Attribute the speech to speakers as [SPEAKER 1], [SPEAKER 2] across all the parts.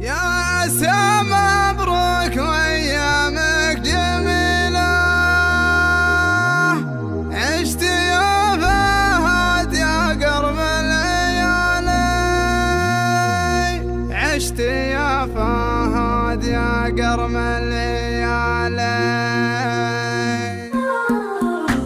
[SPEAKER 1] يا عسى مبروك وايامك جميلة، عشت يا فهد يا قرب الليالي، عشت يا فهد يا قرب الليالي.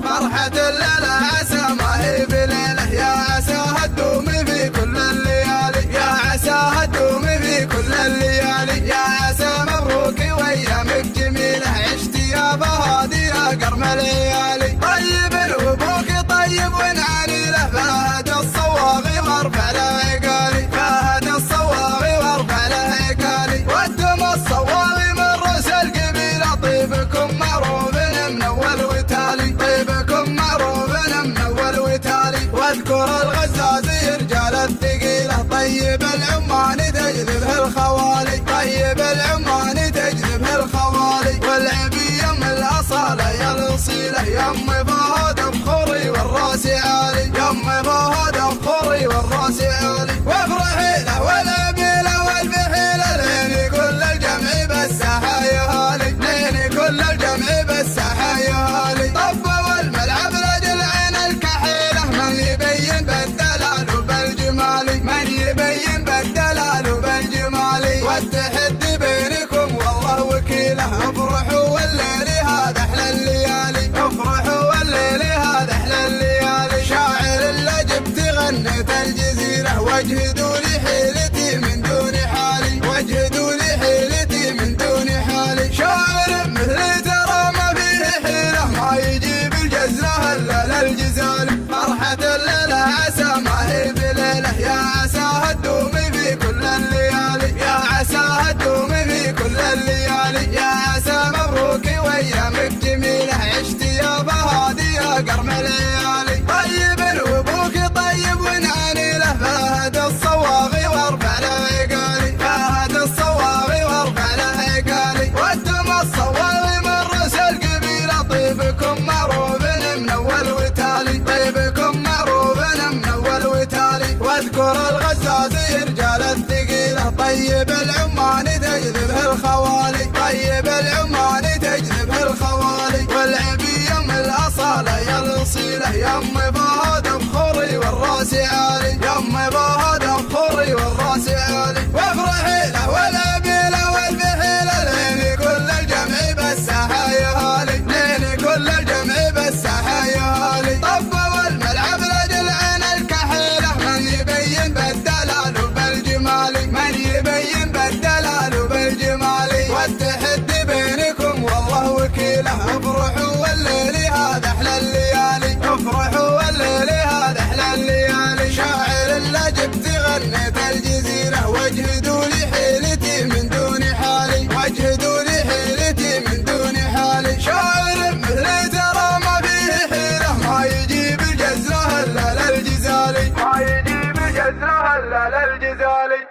[SPEAKER 1] فرحة الليلة عسى ما هي بليلة، يا عسى هتدوم في كل الليالي، يا عسى هتدوم في كل الليالي. يا عسى مبروك وايامك جميلة، عشت يا فهد يا قرم الليالي. طيب الوبوك طيب ونعاني له، فهد الصواغي وارفع له عقالي، فهد الصواغي وارفع له عقالي. وانتم الصواغي من رؤوس القبيلة، طيبكم معروف من اول وتالي، طيبكم معروف من اول وتالي. واذكر الغزازي رجال الثقيلة، طيب العمان تجذبه الخوالي، طيب العمان تجذبه الخوالي. والعبي يم الاصالة يا الاصيلة، يم فهد بخوري والراس عالي، يم فهد بخوري والراس عالي. وافرحي له والعبيله والبحيله، لين كل الجمع بالساحه يا هالي، لين كل الجمع بالساحه يا هالي. طبوا الملعب رجل عين الكحيله، من يبين بالدلال وبالجمال، من يبين بالدلال وبالجمال. والتحدي بينكم والله وكيله، افرحوا والليل هذا احلى الليالي، افرحوا والليل هذا احلى الليالي. شاعر اللي جبت غنيت الجزيره، واجهدوا لي حيلتي من دون حالي، واجهدوا لي حيلتي من دون حالي. شاعر مثلي ترى ما فيه حيله، ما يجيب الجزره الا للجزال. فرحة الليله عسى ما هي بليله، يا عسى هتدوم في كل الليالي، يا عسى هتدوم في كل الليالي. يا عسى مبروك وايامك جميله، عشت يا فهد يا قرم الليالي. طيب الوبوك طيب ونعاني له، فهد الصواغي وارفع له عقالي، فهد الصواغي وارفع له عقالي. وانتم الصواغي من رؤوس القبيله، طيبكم معروف من اول وتالي، طيبكم معروف من اول وتالي. واذكر الغزازي رجال الثقيله، طيب العمان تجذبه الخوالي، طيب العمان تجذبه الخوالي. والعبي يم الاصاله يا الاصيله، يم فهد بخوري والراس عالي، يم فهد بخوري والراس عالي. وافرحي له والعبيله والبحيله، لين كل الجمع بالساحه يا هالي، لين كل الجمع بالساحه يا هالي. طبوا الملعب رجل عين الكحيله، من يبين بالدلال وبالجمال، من يبين بالدلال وبالجمال. والتحدي بينكم والله وكيله، افرحوا والليل هذا احلى الليالي، افرحوا والليل هذا احلى الليالي. شاعر اللي جبت غنيت الجزيره، واجهدوا لي حيلتي من دون حالي، واجهدوا لي حيلتي من دون حالي. شاعر مثلي ترى ما فيه حيله، ما يجيب الجزره الا للجزالي، ما يجيب الجزره الا للجزالي.